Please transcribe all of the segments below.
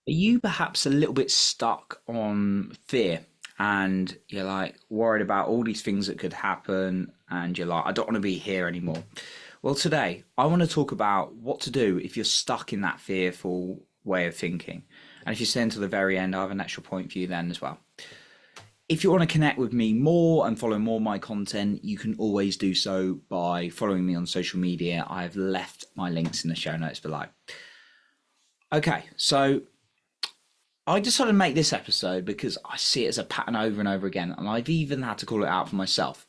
Are you perhaps a little bit stuck on fear and you're like worried about all these things that could happen and you're like, I don't want to be here anymore? Well, today I want to talk about what to do if you're stuck in that fearful way of thinking. And if you stay until the very end, I have an extra point for you then as well. If you want to connect with me more and follow more of my content, you can always do so by following me on social media. I've left my links in the show notes below. Okay, so I decided to make this episode because I see it as a pattern over and over again, and I've even had to call it out for myself.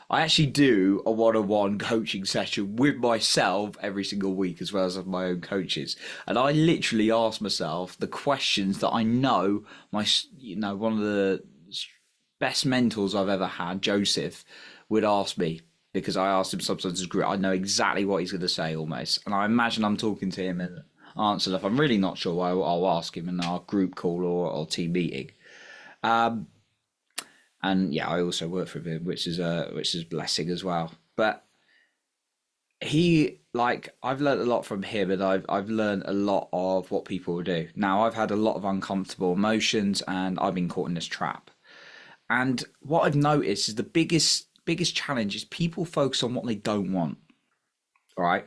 I actually do a one-on-one coaching session with myself every single week, as well as my own coaches, and I literally ask myself the questions that I know one of the best mentors I've ever had, Joseph, would ask me because I asked him sometimes as a group. I know exactly what he's going to say almost, and I imagine I'm talking to him and answer. If I'm really not sure, I'll ask him in our group call or team meeting. And yeah, I also work for him, which is a blessing as well. But he like I've learned a lot from him, and I've learned a lot of what people will do. Now I've had a lot of uncomfortable emotions, and I've been caught in this trap. And what I've noticed is the biggest challenge is people focus on what they don't want. All right.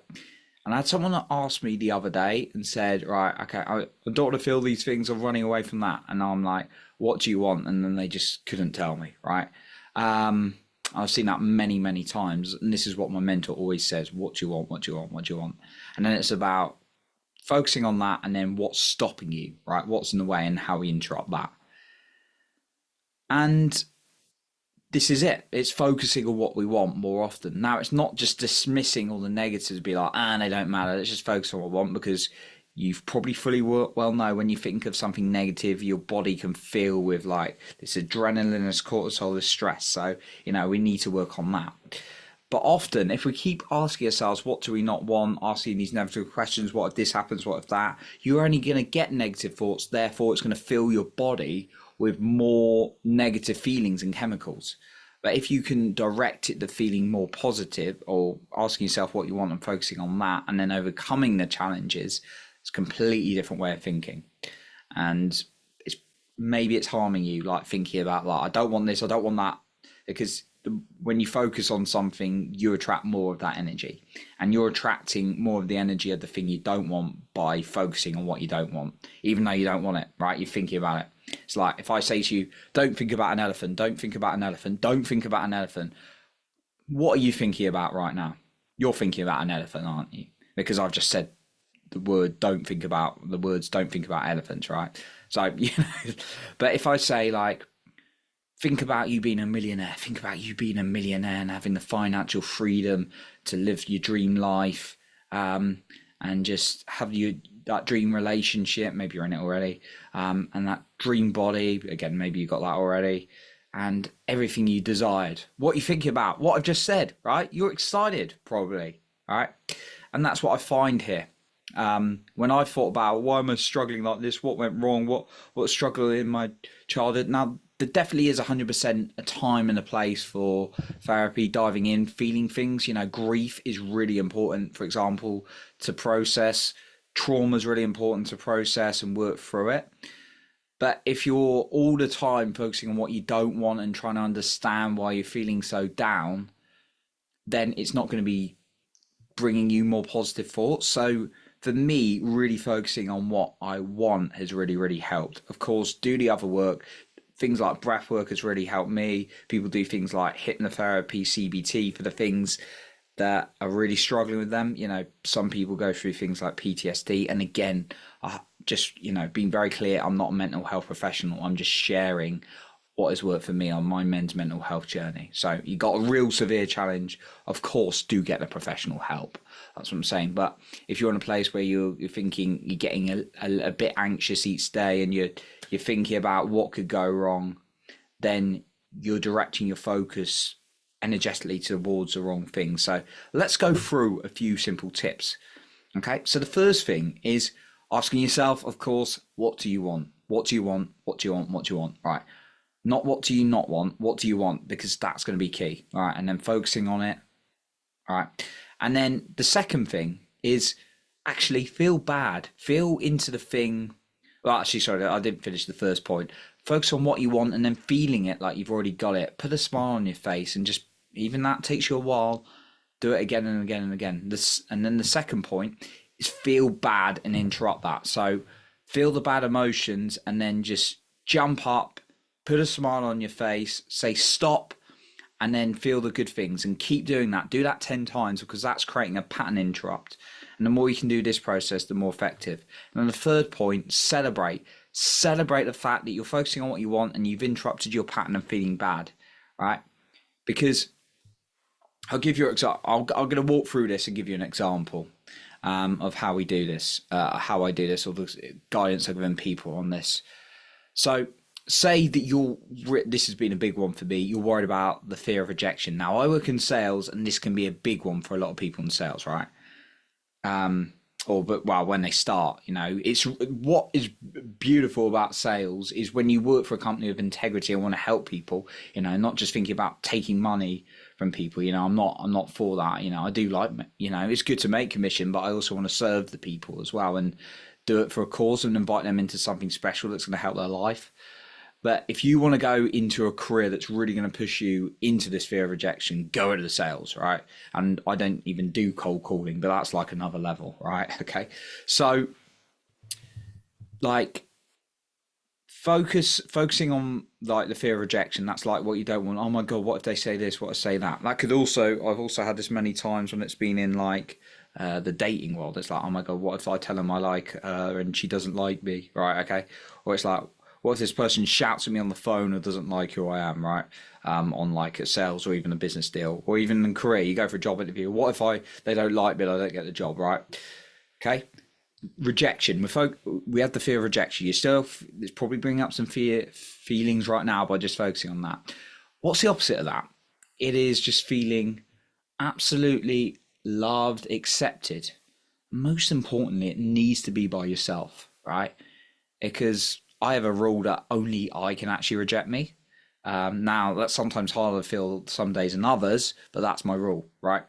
And I had someone that asked me the other day and said, right, okay, I don't want to feel these things. I'm running away from that. And I'm like, what do you want? And then they just couldn't tell me, right? Um, I've seen that many, many times. And this is what my mentor always says, what do you want? What do you want? What do you want? And then it's about focusing on that and then what's stopping you, right? What's in the way and how we interrupt that. And this is it. It's focusing on what we want more often. Now, it's not just dismissing all the negatives, be like, they don't matter. Let's just focus on what we want, because you've probably fully well know when you think of something negative, your body can feel with like this adrenaline, this cortisol, this stress. So, we need to work on that. But often, if we keep asking ourselves, what do we not want, asking these negative questions, what if this happens, what if that, you're only going to get negative thoughts. Therefore, it's going to fill your body with more negative feelings and chemicals. But if you can direct it to feeling more positive or asking yourself what you want and focusing on that and then overcoming the challenges, it's a completely different way of thinking. And maybe it's harming you, like thinking about like, I don't want this, I don't want that, because when you focus on something, you attract more of that energy, and you're attracting more of the energy of the thing you don't want by focusing on what you don't want, even though you don't want it, right? You're thinking about it. It's like if I say to you, don't think about an elephant, don't think about an elephant, don't think about an elephant. What are you thinking about right now? You're thinking about an elephant, aren't you? Because I've just said the words don't think about elephants, right? So, but if I say like, think about you being a millionaire, think about you being a millionaire and having the financial freedom to live your dream life, and just have that dream relationship, maybe you're in it already, and that dream body, again, maybe you got that already, and everything you desired. What you thinking about? What I've just said, right? You're excited, probably, right? And that's what I find here. When I thought about why am I struggling like this, what went wrong, what struggled in my childhood. Now there definitely is 100% a time and a place for therapy, diving in, feeling things. Grief is really important, for example, to process. Trauma is really important to process and work through it. But if you're all the time focusing on what you don't want and trying to understand why you're feeling so down, then it's not going to be bringing you more positive thoughts. So for me, really focusing on what I want has really, really helped. Of course, do the other work. Things like breath work has really helped me. People do things like hypnotherapy, CBT for the things that are really struggling with them. Some people go through things like PTSD. And again, just, being very clear, I'm not a mental health professional. I'm just sharing what has worked for me on my men's mental health journey. So you got a real severe challenge, of course, do get the professional help. That's what I'm saying. But if you're in a place where you're thinking you're getting a bit anxious each day, and you're thinking about what could go wrong, then you're directing your focus energetically towards the wrong thing. So let's go through a few simple tips. Okay, so the first thing is asking yourself, of course, what do you want? What do you want? What do you want? What do you want? Right. Not what do you not want, what do you want? Because that's going to be key. All right. And then focusing on it. All right. And then the second thing is actually feel bad. Feel into the thing Well, actually, sorry, I didn't finish the first point. Focus on what you want and then feeling it like you've already got it. Put a smile on your face and just, even that takes you a while. Do it again and again and again. This, and then the second point is feel bad and interrupt that. So feel the bad emotions and then just jump up, put a smile on your face, say stop, and then feel the good things and keep doing that. Do that 10 times because that's creating a pattern interrupt. And the more you can do this process, the more effective. And then the third point, celebrate. Celebrate the fact that you're focusing on what you want and you've interrupted your pattern of feeling bad, right? Because I'll give you an example. I'm going to walk through this and give you an example of how we do this, how I do this, or the guidance I've given people on this. So say that this has been a big one for me, you're worried about the fear of rejection. Now I work in sales and this can be a big one for a lot of people in sales, right? When they start, it's what is beautiful about sales is when you work for a company of integrity and want to help people, not just thinking about taking money from people. I'm not for that. I do like, it's good to make commission, but I also want to serve the people as well and do it for a cause and invite them into something special that's going to help their life. But if you want to go into a career that's really going to push you into this fear of rejection, go into the sales, right? And I don't even do cold calling, but that's like another level, right? Okay. So like focusing on like the fear of rejection, that's like what you don't want. Oh my God, what if they say this? What if they say that? That could also, I've also had this many times when it's been in like the dating world. It's like, oh my God, what if I tell them I like her and she doesn't like me? Right. Okay. Or it's like, what if this person shouts at me on the phone or doesn't like who I am, right? On like a sales or even a business deal, or even in career, you go for a job interview. What if they don't like me and I don't get the job, right? Okay. Rejection. We have the fear of rejection. It's probably bringing up some feelings right now by just focusing on that. What's the opposite of that? It is just feeling absolutely loved, accepted. Most importantly, it needs to be by yourself, right? Because I have a rule that only I can actually reject me. Now, that's sometimes harder to feel some days than others, but that's my rule, right?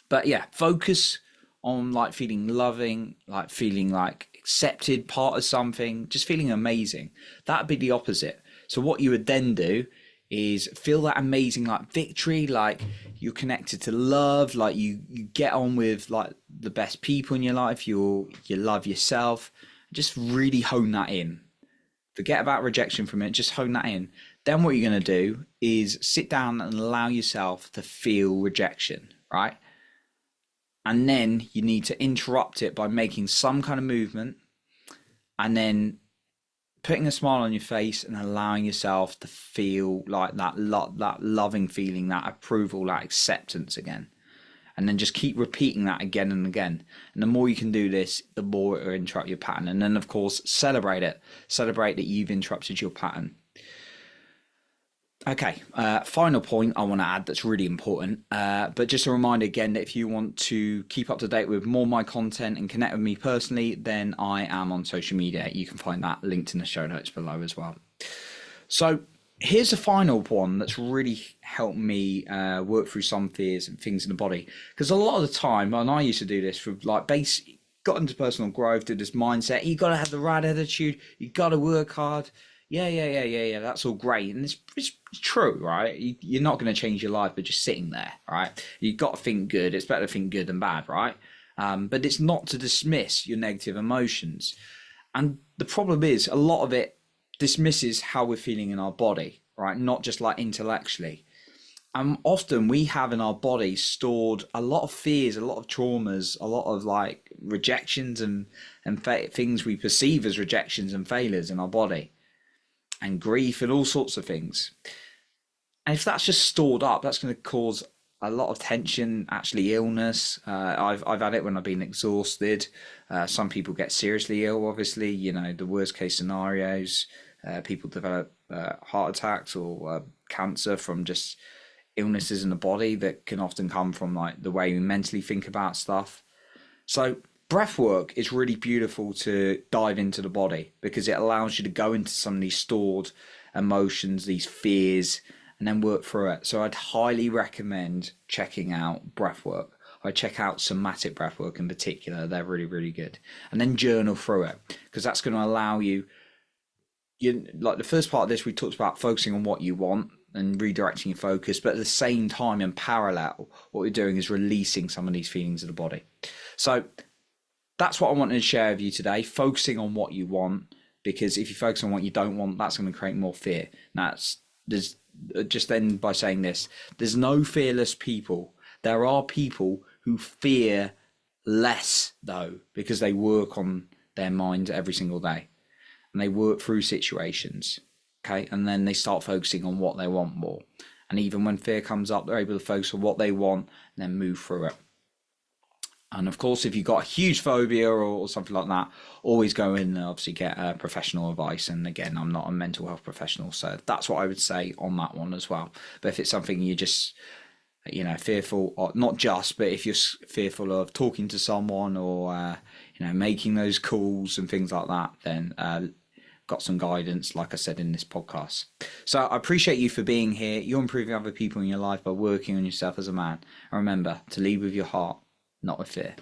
But yeah, focus on like feeling loving, like feeling like accepted, part of something, just feeling amazing. That'd be the opposite. So what you would then do is feel that amazing like victory, like you're connected to love, like you get on with like the best people in your life, you love yourself. Just really hone that in. Forget about rejection from it, just hone that in. Then what you're going to do is sit down and allow yourself to feel rejection, right? And then you need to interrupt it by making some kind of movement and then putting a smile on your face and allowing yourself to feel like that loving feeling, that approval, that acceptance again. And then just keep repeating that again and again. And the more you can do this, the more it will interrupt your pattern. And then, of course, celebrate it. Celebrate that you've interrupted your pattern. Okay, final point I want to add that's really important. But just a reminder again that if you want to keep up to date with more of my content and connect with me personally, then I am on social media. You can find that linked in the show notes below as well. So here's the final one that's really helped me work through some fears and things in the body. Because a lot of the time, and I used to do this for like got into personal growth, did this mindset, you got to have the right attitude, you got to work hard. Yeah. That's all great. And it's true, right? You're not going to change your life by just sitting there, right? You've got to think good. It's better to think good than bad, right? But it's not to dismiss your negative emotions. And the problem is a lot of it dismisses how we're feeling in our body, right? Not just like intellectually. And often we have in our body stored a lot of fears, a lot of traumas, a lot of like rejections and things we perceive as rejections and failures in our body, and grief and all sorts of things. And if that's just stored up, that's going to cause a lot of tension, actually illness. I've had it when I've been exhausted. Some people get seriously ill, obviously, the worst case scenarios. People develop heart attacks or cancer from just illnesses in the body that can often come from like the way we mentally think about stuff. So breath work is really beautiful to dive into the body because it allows you to go into some of these stored emotions, these fears, and then work through it. So I'd highly recommend checking out breath work. I check out somatic breathwork in particular. They're really, really good. And then journal through it, because that's going to allow you, like the first part of this, we talked about focusing on what you want and redirecting your focus, but at the same time, in parallel, what you're doing is releasing some of these feelings of the body. So that's what I wanted to share with you today, focusing on what you want, because if you focus on what you don't want, that's going to create more fear. There's just then by saying this, there's no fearless people. There are people who fear less though, because they work on their minds every single day and they work through situations. Okay. And then they start focusing on what they want more. And even when fear comes up, they're able to focus on what they want and then move through it. And of course, if you've got a huge phobia or something like that, always go in and obviously get professional advice. And again, I'm not a mental health professional, so that's what I would say on that one as well. But if it's something you're just, fearful, or not just, but if you're fearful of talking to someone or, making those calls and things like that, then got some guidance, like I said in this podcast. So I appreciate you for being here. You're improving other people in your life by working on yourself as a man. And remember to lead with your heart, not with fear.